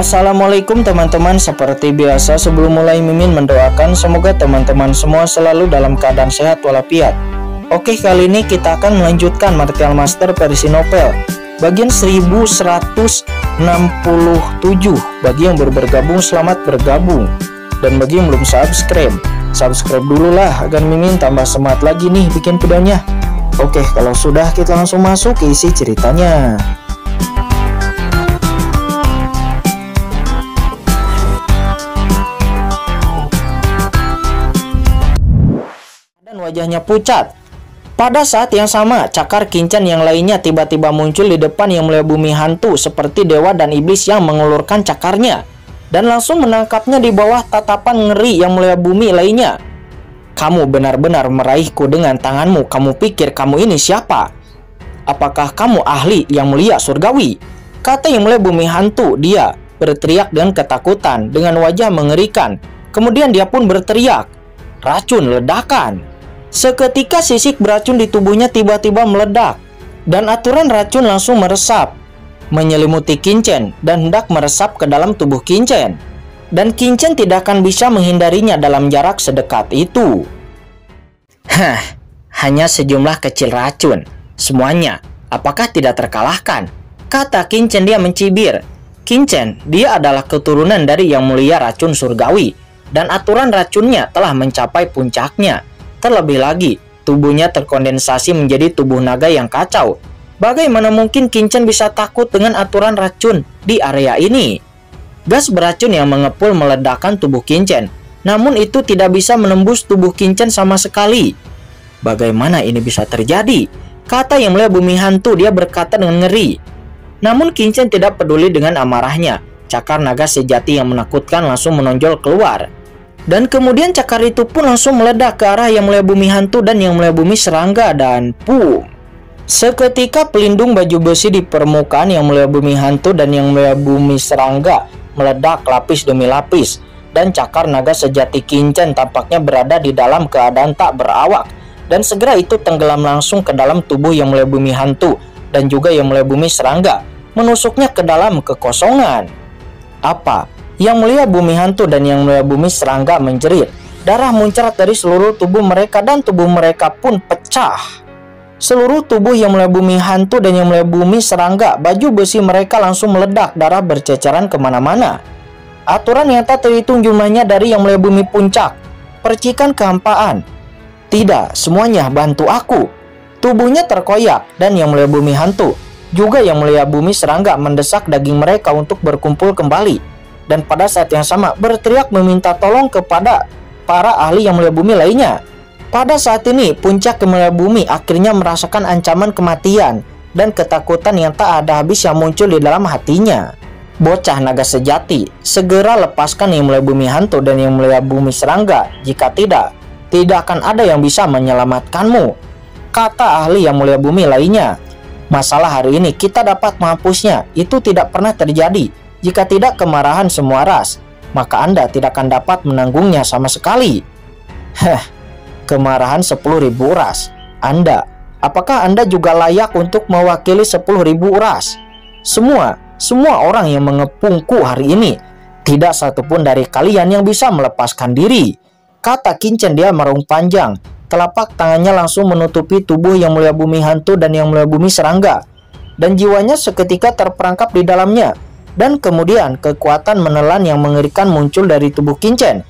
Assalamualaikum teman-teman, seperti biasa sebelum mulai Mimin mendoakan semoga teman-teman semua selalu dalam keadaan sehat walafiat. Oke, kali ini kita akan melanjutkan Martial Master versi novel bagian 1167. Bagi yang baru bergabung, selamat bergabung. Dan bagi yang belum subscribe dulu lah agar Mimin tambah semangat lagi nih bikin videonya. Oke, kalau sudah kita langsung masuk ke isi ceritanya. Wajahnya pucat. Pada saat yang sama, cakar Kincen yang lainnya tiba-tiba muncul di depan Yang Mulia Bumi Hantu seperti dewa dan iblis yang mengulurkan cakarnya dan langsung menangkapnya di bawah tatapan ngeri Yang Mulia Bumi lainnya. Kamu benar-benar meraihku dengan tanganmu. Kamu pikir kamu ini siapa? Apakah kamu ahli Yang Mulia Surgawi? Kata Yang Mulia Bumi Hantu. Dia berteriak dengan ketakutan dengan wajah mengerikan. Kemudian dia pun berteriak, "Racun ledakan!" Seketika sisik beracun di tubuhnya tiba-tiba meledak dan aturan racun langsung meresap, menyelimuti Kincen dan hendak meresap ke dalam tubuh Kincen. Dan Kincen tidak akan bisa menghindarinya dalam jarak sedekat itu. Hanya sejumlah kecil racun. Semuanya, apakah tidak terkalahkan? Kata Kincen, dia mencibir. Kincen, dia adalah keturunan dari Yang Mulia Racun Surgawi dan aturan racunnya telah mencapai puncaknya. Terlebih lagi, tubuhnya terkondensasi menjadi tubuh naga yang kacau. Bagaimana mungkin Kincen bisa takut dengan aturan racun di area ini? Gas beracun yang mengepul meledakkan tubuh Kincen, namun itu tidak bisa menembus tubuh Kincen sama sekali. Bagaimana ini bisa terjadi? Kata Yang Mulia Bumi Hantu, dia berkata dengan ngeri. Namun Kincen tidak peduli dengan amarahnya. Cakar naga sejati yang menakutkan langsung menonjol keluar. Dan kemudian cakar itu pun langsung meledak ke arah Yang Mulia Bumi Hantu dan Yang Mulia Bumi Serangga dan boom. Seketika pelindung baju besi di permukaan Yang Mulia Bumi Hantu dan Yang Mulia Bumi Serangga meledak lapis demi lapis. Dan cakar naga sejati Kincen tampaknya berada di dalam keadaan tak berawak. Dan segera itu tenggelam langsung ke dalam tubuh Yang Mulia Bumi Hantu dan juga Yang Mulia Bumi Serangga, menusuknya ke dalam kekosongan. Apa? Yang Mulia Bumi Hantu dan Yang Mulia Bumi Serangga menjerit. Darah muncrat dari seluruh tubuh mereka dan tubuh mereka pun pecah. Seluruh tubuh Yang Mulia Bumi Hantu dan Yang Mulia Bumi Serangga, baju besi mereka langsung meledak, darah berceceran kemana-mana. Aturan yang tak terhitung jumlahnya dari Yang Mulia Bumi Puncak. Percikan kehampaan. Tidak, semuanya bantu aku. Tubuhnya terkoyak dan Yang Mulia Bumi Hantu juga Yang Mulia Bumi Serangga mendesak daging mereka untuk berkumpul kembali. Dan pada saat yang sama berteriak meminta tolong kepada para ahli Yang Mulia Bumi lainnya. Pada saat ini puncak Yang Mulia Bumi akhirnya merasakan ancaman kematian dan ketakutan yang tak ada habis yang muncul di dalam hatinya. Bocah naga sejati, segera lepaskan Yang Mulia Bumi Hantu dan Yang Mulia Bumi Serangga. Jika tidak akan ada yang bisa menyelamatkanmu, kata ahli Yang Mulia Bumi lainnya. Masalah hari ini kita dapat menghapusnya. Itu tidak pernah terjadi. Jika tidak kemarahan semua ras, maka Anda tidak akan dapat menanggungnya sama sekali. Kemarahan 10.000 ras. Apakah Anda juga layak untuk mewakili 10.000 ras? Semua orang yang mengepungku hari ini, tidak satupun dari kalian yang bisa melepaskan diri. Kata Kincen, dia meraung panjang. Telapak tangannya langsung menutupi tubuh Yang Mulia Bumi Hantu dan Yang Mulia Bumi Serangga. Dan jiwanya seketika terperangkap di dalamnya. Dan kemudian kekuatan menelan yang mengerikan muncul dari tubuh Kincen.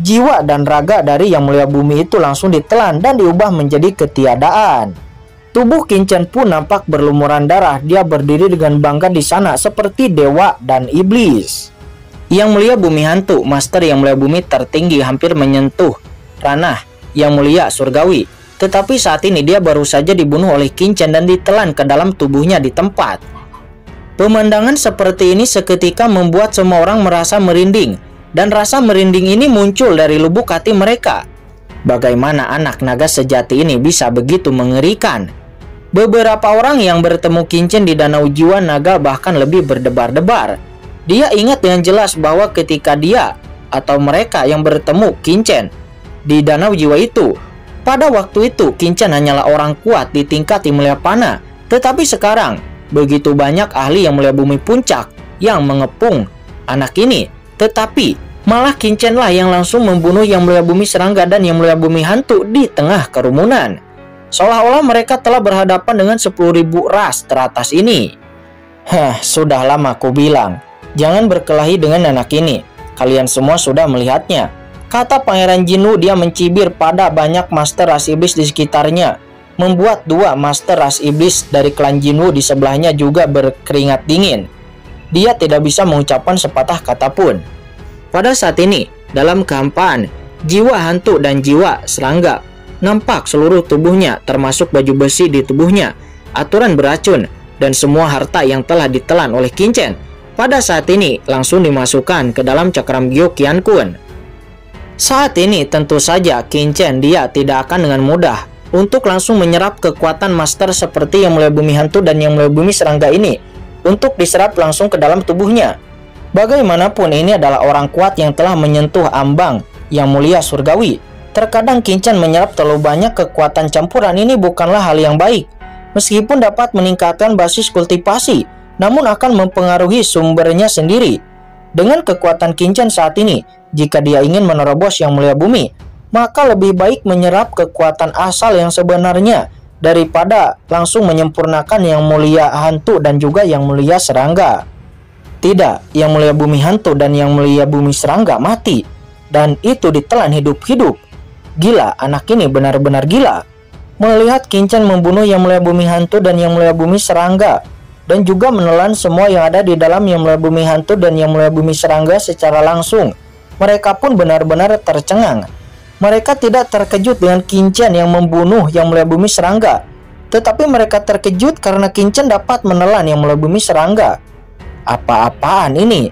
Jiwa dan raga dari Yang Mulia Bumi itu langsung ditelan dan diubah menjadi ketiadaan. Tubuh Kincen pun nampak berlumuran darah. Dia berdiri dengan bangga di sana seperti dewa dan iblis. Yang Mulia Bumi Hantu, Master Yang Mulia Bumi tertinggi, hampir menyentuh ranah Yang Mulia Surgawi. Tetapi saat ini dia baru saja dibunuh oleh Kincen dan ditelan ke dalam tubuhnya di tempat. Pemandangan seperti ini seketika membuat semua orang merasa merinding. Dan rasa merinding ini muncul dari lubuk hati mereka. Bagaimana anak naga sejati ini bisa begitu mengerikan? Beberapa orang yang bertemu Kincen di Danau Jiwa Naga bahkan lebih berdebar-debar. Dia ingat dengan jelas bahwa ketika dia atau mereka yang bertemu Kincen di Danau Jiwa itu, pada waktu itu Kincen hanyalah orang kuat di tingkat Yang Mulia Pana. Tetapi sekarang begitu banyak ahli Yang Mulia Bumi Puncak yang mengepung anak ini. Tetapi malah Kinchenlah yang langsung membunuh Yang Mulia Bumi Serangga dan Yang Mulia Bumi Hantu di tengah kerumunan. Seolah-olah mereka telah berhadapan dengan 10.000 ras teratas ini. Sudah lama aku bilang, jangan berkelahi dengan anak ini. Kalian semua sudah melihatnya, kata Pangeran Jinwoo. Dia mencibir pada banyak master ras iblis di sekitarnya, membuat 2 master ras iblis dari klan Jinwoo di sebelahnya juga berkeringat dingin. Dia tidak bisa mengucapkan sepatah kata pun. Pada saat ini, dalam kehampaan, jiwa hantu dan jiwa serangga nampak seluruh tubuhnya, termasuk baju besi di tubuhnya, aturan beracun, dan semua harta yang telah ditelan oleh Kinchen pada saat ini langsung dimasukkan ke dalam cakram Gyo Qian Kun. Saat ini tentu saja Kinchen dia tidak akan dengan mudah untuk langsung menyerap kekuatan master seperti Yang Mulia Bumi Hantu dan Yang Mulia Bumi Serangga ini untuk diserap langsung ke dalam tubuhnya. Bagaimanapun ini adalah orang kuat yang telah menyentuh ambang Yang Mulia Surgawi. Terkadang Kinchen menyerap terlalu banyak kekuatan campuran ini bukanlah hal yang baik. Meskipun dapat meningkatkan basis kultivasi, namun akan mempengaruhi sumbernya sendiri. Dengan kekuatan Kinchen saat ini, jika dia ingin menerobos Yang Mulia Bumi, maka lebih baik menyerap kekuatan asal yang sebenarnya daripada langsung menyempurnakan Yang Mulia Hantu dan juga Yang Mulia Serangga. Tidak, Yang Mulia Bumi Hantu dan Yang Mulia Bumi Serangga mati, dan itu ditelan hidup-hidup. Gila, anak ini benar-benar gila. Melihat Kinchen membunuh Yang Mulia Bumi Hantu dan Yang Mulia Bumi Serangga, dan juga menelan semua yang ada di dalam Yang Mulia Bumi Hantu dan Yang Mulia Bumi Serangga secara langsung, mereka pun benar-benar tercengang. Mereka tidak terkejut dengan Kinchen yang membunuh Yang Mulia Bumi Serangga, tetapi mereka terkejut karena Kinchen dapat menelan Yang Mulia Bumi Serangga. Apa-apaan ini?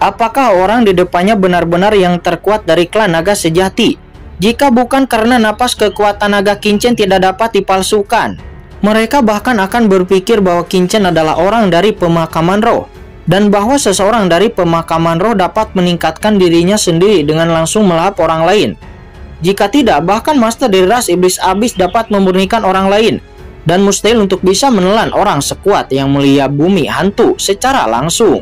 Apakah orang di depannya benar-benar yang terkuat dari klan naga sejati? Jika bukan karena napas kekuatan naga Kinchen tidak dapat dipalsukan, mereka bahkan akan berpikir bahwa Kinchen adalah orang dari pemakaman roh, dan bahwa seseorang dari pemakaman roh dapat meningkatkan dirinya sendiri dengan langsung melahap orang lain. Jika tidak, bahkan master dari ras iblis abis dapat memurnikan orang lain, dan mustahil untuk bisa menelan orang sekuat Yang Mulia Bumi Hantu secara langsung.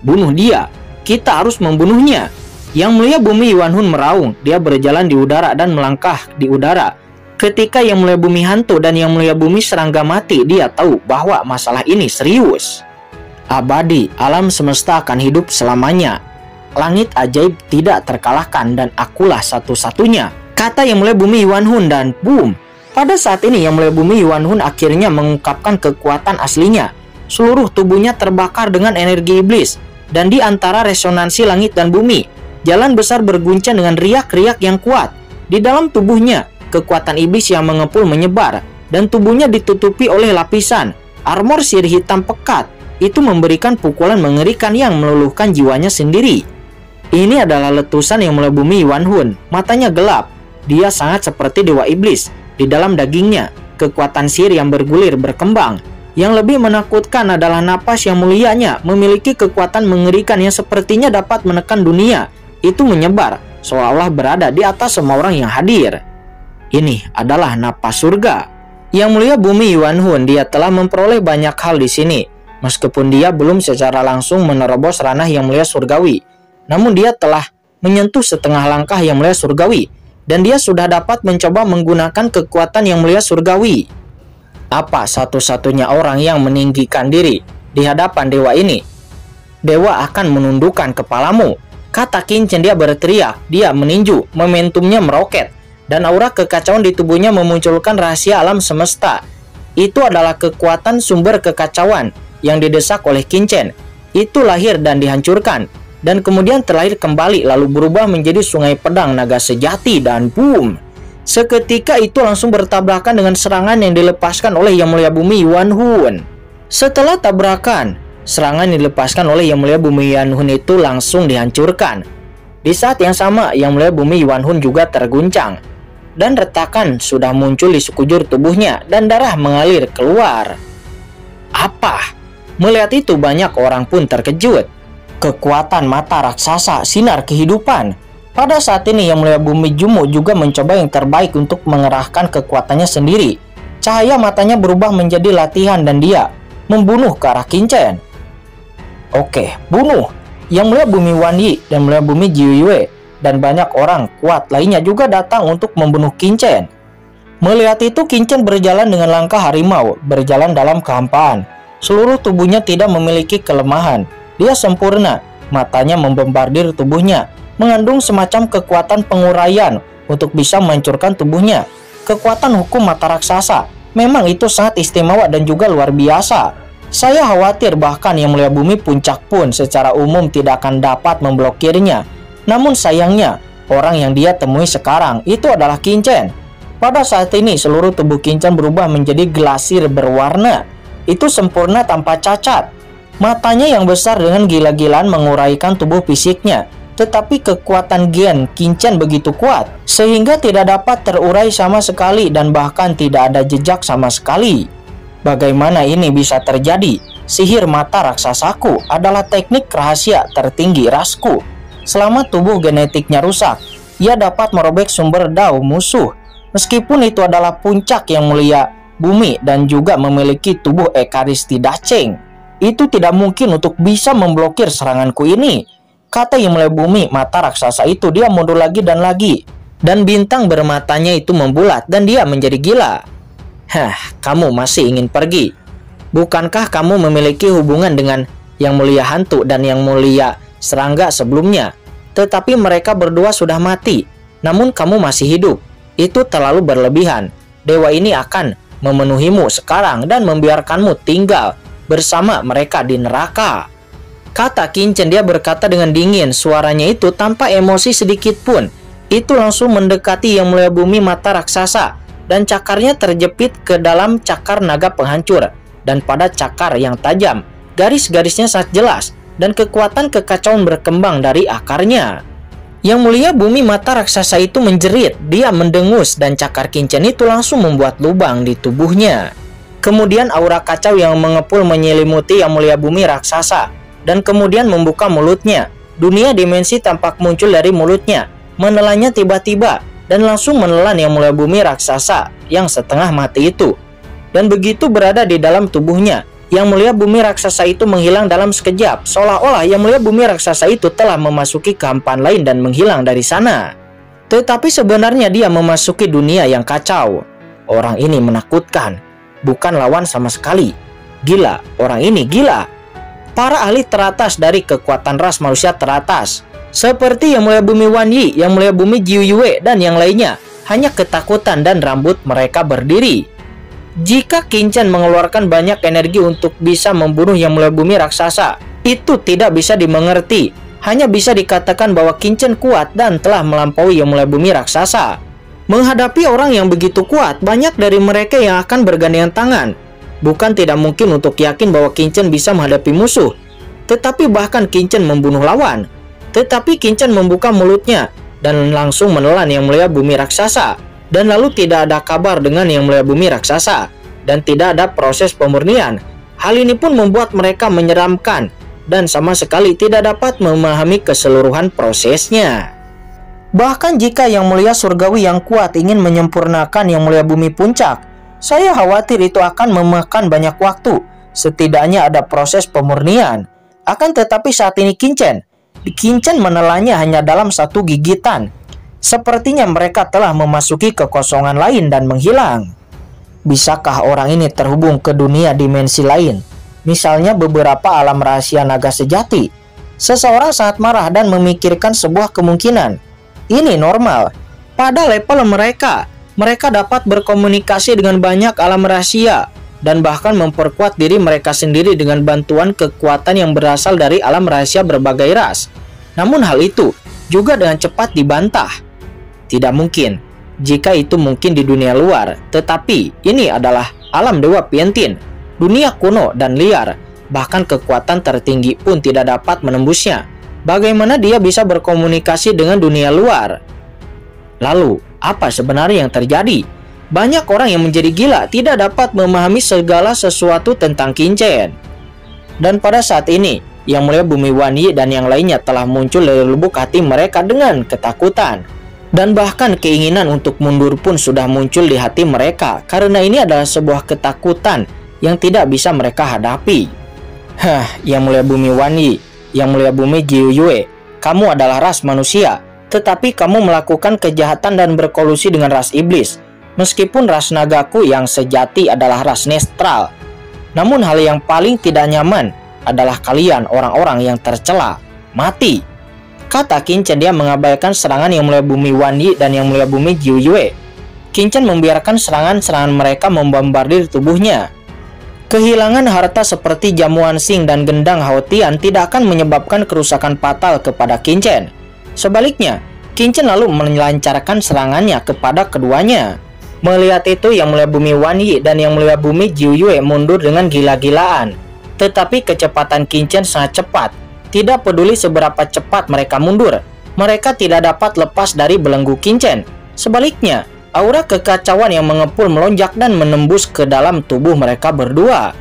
Bunuh dia, kita harus membunuhnya. Yang Mulia Bumi Yuan Hun meraung. Dia berjalan di udara dan melangkah di udara. Ketika Yang Mulia Bumi Hantu dan Yang Mulia Bumi Serangga mati, dia tahu bahwa masalah ini serius. Abadi, alam semesta akan hidup selamanya. Langit ajaib tidak terkalahkan dan akulah satu-satunya, kata Yang Mulia Bumi Yuan Hun, dan boom. Pada saat ini Yang Mulia Bumi Yuan Hun akhirnya mengungkapkan kekuatan aslinya. Seluruh tubuhnya terbakar dengan energi iblis, dan di antara resonansi langit dan bumi, jalan besar berguncang dengan riak-riak yang kuat. Di dalam tubuhnya, kekuatan iblis yang mengepul menyebar, dan tubuhnya ditutupi oleh lapisan armor sirih hitam pekat. Itu memberikan pukulan mengerikan yang meluluhkan jiwanya sendiri. Ini adalah letusan Yang Mulia Bumi Yuan Hun. Matanya gelap. Dia sangat seperti dewa iblis. Di dalam dagingnya, kekuatan sihir yang bergulir berkembang. Yang lebih menakutkan adalah napas yang mulianya memiliki kekuatan mengerikan yang sepertinya dapat menekan dunia. Itu menyebar, seolah-olah berada di atas semua orang yang hadir. Ini adalah napas surga. Yang Mulia Bumi Yuan Hun, dia telah memperoleh banyak hal di sini. Meskipun dia belum secara langsung menerobos ranah Yang Mulia Surgawi, namun dia telah menyentuh setengah langkah Yang Mulia Surgawi, dan dia sudah dapat mencoba menggunakan kekuatan Yang Mulia Surgawi. Apa satu-satunya orang yang meninggikan diri di hadapan dewa ini? Dewa akan menundukkan kepalamu, kata Kinchen. Dia berteriak, dia meninju, momentumnya meroket, dan aura kekacauan di tubuhnya memunculkan rahasia alam semesta. Itu adalah kekuatan sumber kekacauan yang didesak oleh Kinchen. Itu lahir dan dihancurkan, dan kemudian terlahir kembali lalu berubah menjadi sungai pedang naga sejati, dan boom. Seketika itu langsung bertabrakan dengan serangan yang dilepaskan oleh Yang Mulia Bumi Yuan Hun. Setelah tabrakan, serangan yang dilepaskan oleh Yang Mulia Bumi Yuan Hun itu langsung dihancurkan. Di saat yang sama, Yang Mulia Bumi Yuan Hun juga terguncang, dan retakan sudah muncul di sekujur tubuhnya dan darah mengalir keluar. Apa? Melihat itu banyak orang pun terkejut. Kekuatan mata raksasa, sinar kehidupan. Pada saat ini Yang Mulia Bumi Jumu juga mencoba yang terbaik untuk mengerahkan kekuatannya sendiri. Cahaya matanya berubah menjadi latihan dan dia membunuh ke arah Kinchen. Oke, bunuh. Yang Mulia Bumi Wan Yi dan Mulia Bumi Jiu Yue dan banyak orang kuat lainnya juga datang untuk membunuh Qin Chen. Melihat itu, Qin Chen berjalan dengan langkah harimau, berjalan dalam kehampaan. Seluruh tubuhnya tidak memiliki kelemahan. Dia sempurna, matanya membombardir tubuhnya, mengandung semacam kekuatan penguraian untuk bisa menghancurkan tubuhnya. Kekuatan hukum mata raksasa, memang itu sangat istimewa dan juga luar biasa. Saya khawatir bahkan Yang Mulia Bumi Puncak pun secara umum tidak akan dapat memblokirnya. Namun sayangnya, orang yang dia temui sekarang itu adalah Qin Chen. Pada saat ini seluruh tubuh Qin Chen berubah menjadi glasir berwarna. Itu sempurna tanpa cacat. Matanya yang besar dengan gila-gilaan menguraikan tubuh fisiknya. Tetapi kekuatan gen Qin Chen begitu kuat sehingga tidak dapat terurai sama sekali dan bahkan tidak ada jejak sama sekali. Bagaimana ini bisa terjadi? Sihir mata raksasaku adalah teknik rahasia tertinggi rasku. Selama tubuh genetiknya rusak, ia dapat merobek sumber dao musuh. Meskipun itu adalah puncak Yang Mulia Bumi dan juga memiliki tubuh Ekaristi Dacheng, itu tidak mungkin untuk bisa memblokir seranganku ini. Kata Yang Mulia Bumi mata raksasa itu. Dia mundur lagi dan lagi. Dan bintang bermatanya itu membulat dan dia menjadi gila. Hah, kamu masih ingin pergi? Bukankah kamu memiliki hubungan dengan Yang Mulia Hantu dan Yang Mulia Serangga sebelumnya? Tetapi mereka berdua sudah mati, namun kamu masih hidup. Itu terlalu berlebihan. Dewa ini akan memenuhimu sekarang dan membiarkanmu tinggal bersama mereka di neraka. Kata Qin Chen. Dia berkata dengan dingin, suaranya itu tanpa emosi sedikit pun. Itu langsung mendekati Yang Mulia Bumi mata raksasa dan cakarnya terjepit ke dalam cakar naga penghancur. Dan pada cakar yang tajam, garis-garisnya sangat jelas dan kekuatan kekacauan berkembang dari akarnya. Yang Mulia Bumi mata raksasa itu menjerit, dia mendengus dan cakar Qin Chen itu langsung membuat lubang di tubuhnya. Kemudian aura kacau yang mengepul menyelimuti Yang Mulia Bumi raksasa dan kemudian membuka mulutnya. Dunia dimensi tampak muncul dari mulutnya, menelannya tiba-tiba dan langsung menelan Yang Mulia Bumi raksasa yang setengah mati itu. Dan begitu berada di dalam tubuhnya, Yang Mulia Bumi raksasa itu menghilang dalam sekejap, seolah-olah Yang Mulia Bumi raksasa itu telah memasuki kehampaan lain dan menghilang dari sana. Tetapi sebenarnya dia memasuki dunia yang kacau. Orang ini menakutkan, bukan lawan sama sekali. Gila, orang ini gila. Para ahli teratas dari kekuatan ras manusia teratas, seperti Yang Mulia Bumi Wan Yi, Yang Mulia Bumi Jiu Yue dan yang lainnya, hanya ketakutan dan rambut mereka berdiri. Jika Qin Chen mengeluarkan banyak energi untuk bisa membunuh Yang Mulia Bumi raksasa, itu tidak bisa dimengerti. Hanya bisa dikatakan bahwa Qin Chen kuat dan telah melampaui Yang Mulia Bumi raksasa. Menghadapi orang yang begitu kuat, banyak dari mereka yang akan bergandengan tangan. Bukan tidak mungkin untuk yakin bahwa Qin Chen bisa menghadapi musuh, tetapi bahkan Qin Chen membunuh lawan. Tetapi Qin Chen membuka mulutnya dan langsung menelan Yang Mulia Bumi raksasa. Dan lalu tidak ada kabar dengan Yang Mulia Bumi raksasa dan tidak ada proses pemurnian. Hal ini pun membuat mereka menyeramkan dan sama sekali tidak dapat memahami keseluruhan prosesnya. Bahkan jika Yang Mulia Surgawi yang kuat ingin menyempurnakan Yang Mulia Bumi Puncak, saya khawatir itu akan memakan banyak waktu. Setidaknya ada proses pemurnian. Akan tetapi saat ini Qin Chen menelannya hanya dalam satu gigitan. Sepertinya mereka telah memasuki kekosongan lain dan menghilang. Bisakah orang ini terhubung ke dunia dimensi lain? Misalnya beberapa alam rahasia naga sejati. Seseorang sangat marah dan memikirkan sebuah kemungkinan. Ini normal. Pada level mereka dapat berkomunikasi dengan banyak alam rahasia dan bahkan memperkuat diri mereka sendiri dengan bantuan kekuatan yang berasal dari alam rahasia berbagai ras. Namun hal itu juga dengan cepat dibantah. Tidak mungkin. Jika itu mungkin di dunia luar, tetapi ini adalah alam Dewa Piantin, dunia kuno dan liar. Bahkan kekuatan tertinggi pun tidak dapat menembusnya. Bagaimana dia bisa berkomunikasi dengan dunia luar? Lalu, apa sebenarnya yang terjadi? Banyak orang yang menjadi gila tidak dapat memahami segala sesuatu tentang Qin Chen. Dan pada saat ini, Yang Mulia Bumi Wan Yi dan yang lainnya telah muncul dari lubuk hati mereka dengan ketakutan. Dan bahkan keinginan untuk mundur pun sudah muncul di hati mereka, karena ini adalah sebuah ketakutan yang tidak bisa mereka hadapi. Yang Mulia Bumi Wan Yi, Yang Mulia Bumi Jiu Yue, kamu adalah ras manusia, tetapi kamu melakukan kejahatan dan berkolusi dengan ras iblis. Meskipun ras nagaku yang sejati adalah ras netral. Namun hal yang paling tidak nyaman adalah kalian orang-orang yang tercela. Mati, kata Qin Chen. Dia mengabaikan serangan Yang Mulia Bumi Wan Yi dan Yang Mulia Bumi Jiu Yue. Qin Chen membiarkan serangan-serangan mereka membombardir tubuhnya. Kehilangan harta seperti jamuan Xing dan gendang Haotian tidak akan menyebabkan kerusakan fatal kepada Qin Chen. Sebaliknya, Qin Chen lalu melancarkan serangannya kepada keduanya. Melihat itu, Yang Mulia Bumi Wan Yi dan Yang Mulia Bumi Jiu Yue mundur dengan gila-gilaan. Tetapi kecepatan Qin Chen sangat cepat. Tidak peduli seberapa cepat mereka mundur, mereka tidak dapat lepas dari belenggu Qin Chen. Sebaliknya, aura kekacauan yang mengepul melonjak dan menembus ke dalam tubuh mereka berdua.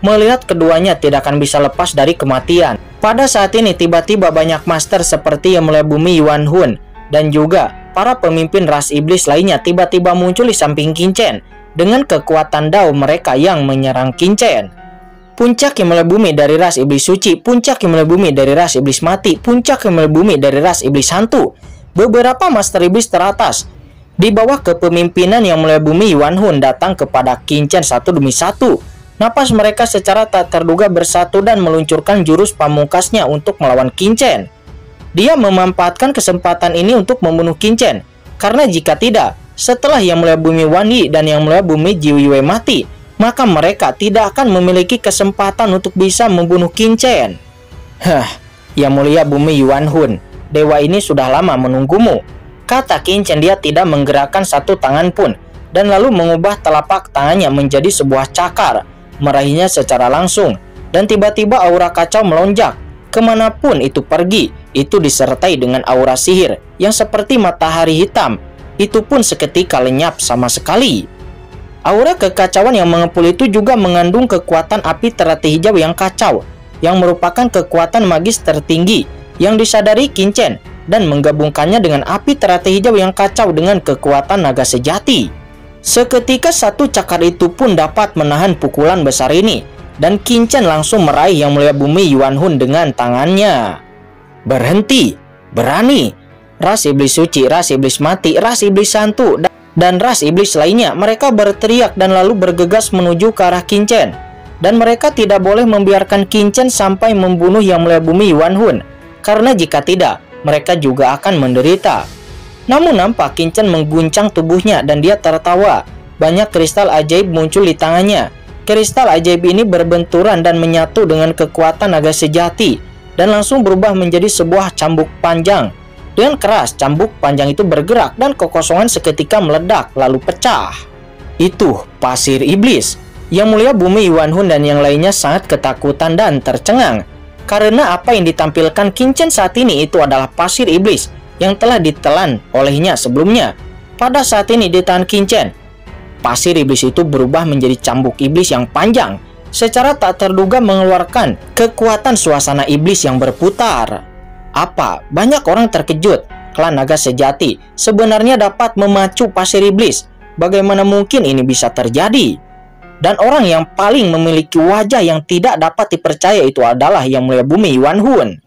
Melihat keduanya tidak akan bisa lepas dari kematian. Pada saat ini tiba-tiba banyak master seperti Yang Mulia Bumi Yuan Hun dan juga para pemimpin ras iblis lainnya tiba-tiba muncul di samping Qin Chen dengan kekuatan Dao mereka yang menyerang Qin Chen. Puncak Yang Mulia Bumi dari ras iblis suci, puncak Yang Mulia Bumi dari ras iblis mati, puncak Yang Mulia Bumi dari ras iblis hantu. Beberapa master iblis teratas di bawah kepemimpinan Yang Mulia Bumi Yuan Hun datang kepada Qin Chen satu demi satu. Napas mereka secara tak terduga bersatu dan meluncurkan jurus pamungkasnya untuk melawan Qin Chen. Dia memanfaatkan kesempatan ini untuk membunuh Qin Chen, karena jika tidak, setelah Yang Mulia Bumi Wan Yi dan Yang Mulia Bumi Jiu Yue mati, maka mereka tidak akan memiliki kesempatan untuk bisa membunuh Qin Chen. Yang Mulia Bumi Yuan Hun, dewa ini sudah lama menunggumu, kata Qin Chen. Dia tidak menggerakkan satu tangan pun, dan lalu mengubah telapak tangannya menjadi sebuah cakar, meraihnya secara langsung, dan tiba-tiba aura kacau melonjak. Kemanapun itu pergi, itu disertai dengan aura sihir yang seperti matahari hitam. Itu pun seketika lenyap sama sekali. Aura kekacauan yang mengepul itu juga mengandung kekuatan api teratai hijau yang kacau, yang merupakan kekuatan magis tertinggi yang disadari Qin Chen, dan menggabungkannya dengan api teratai hijau yang kacau dengan kekuatan naga sejati. Seketika satu cakar itu pun dapat menahan pukulan besar ini, dan Qin Chen langsung meraih Yang Mulia Bumi Yuan Hun dengan tangannya. Berhenti, berani. Ras iblis suci, ras iblis mati, ras iblis hantu, dan ras iblis lainnya, mereka berteriak dan lalu bergegas menuju ke arah Qin Chen. Dan mereka tidak boleh membiarkan Qin Chen sampai membunuh Yang Mulia Bumi Yuan Hun, karena jika tidak, mereka juga akan menderita. Namun nampak Qin Chen mengguncang tubuhnya dan dia tertawa. Banyak kristal ajaib muncul di tangannya. Kristal ajaib ini berbenturan dan menyatu dengan kekuatan naga sejati, dan langsung berubah menjadi sebuah cambuk panjang. Dengan keras, cambuk panjang itu bergerak dan kekosongan seketika meledak lalu pecah. Itu pasir iblis. Yang Mulia Bumi Yuan Hun dan yang lainnya sangat ketakutan dan tercengang, karena apa yang ditampilkan Qin Chen saat ini itu adalah pasir iblis yang telah ditelan olehnya sebelumnya. Pada saat ini di tangan Qin Chen, pasir iblis itu berubah menjadi cambuk iblis yang panjang, secara tak terduga mengeluarkan kekuatan suasana iblis yang berputar. Apa? Banyak orang terkejut. Klan naga sejati sebenarnya dapat memacu pasir iblis. Bagaimana mungkin ini bisa terjadi? Dan orang yang paling memiliki wajah yang tidak dapat dipercaya itu adalah Yang Mulia Bumi Yuan Hun.